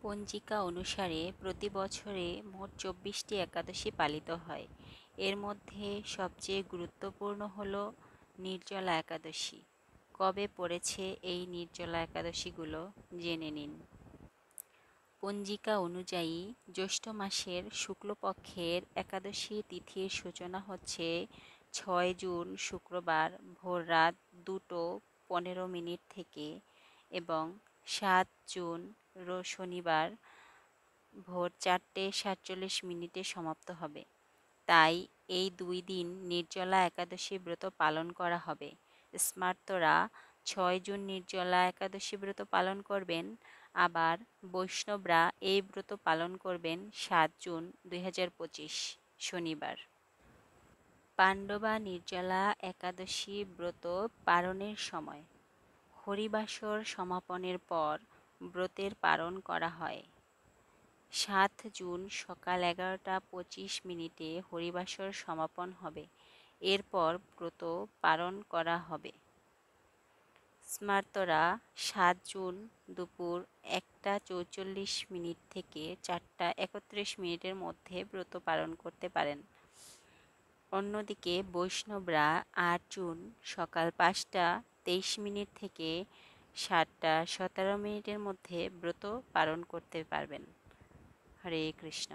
পঞ্জিকা অনুসারে প্রতি বছরে মোট ২৪টি একাদশী পালিত হয়। এর মধ্যে সবচেয়ে গুরুত্বপূর্ণ হল নির্জলা একাদশী। কবে পড়েছে এই নির্জলা একাদশীগুলো জেনে নিন। পঞ্জিকা অনুযায়ী জ্যৈষ্ঠ মাসের শুক্লপক্ষের একাদশী তিথির সূচনা হচ্ছে ৬ জুন শুক্রবার ভোররাত ২:১৫ থেকে এবং ৭ জুন শনিবার ভোর ৪:৪৭ সমাপ্ত হবে। তাই এই ২ দিন নির্জলা একাদশী ব্রত পালন করা হবে। স্মার্তরা ৬ জুন নির্জলা একাদশী ব্রত পালন করবেন, আবার বৈষ্ণবরা এই ব্রত পালন করবেন ৭ জুন ২০২৫ শনিবার। পাণ্ডবা নির্জলা একাদশী ব্রত পারণের সময় হরিবাসর সমাপনের পর ব্রতের পারণ করা হয়। ৭ জুন সকাল ১১টা ২৫ হরিবাসর সমাপন হবে। এরপর ব্রত পালন করা হবে। স্মার্তরা ৭ জুন দুপুর ১টা ৪৪ থেকে ৪টা ৩১ মধ্যে ব্রত পালন করতে পারেন। অন্যদিকে বৈষ্ণবরা ৮ জুন সকাল ৫টা ২৩ থেকে ৭টা ১৭ মধ্যে ব্রত পালন করতে পারবেন। হরে কৃষ্ণ।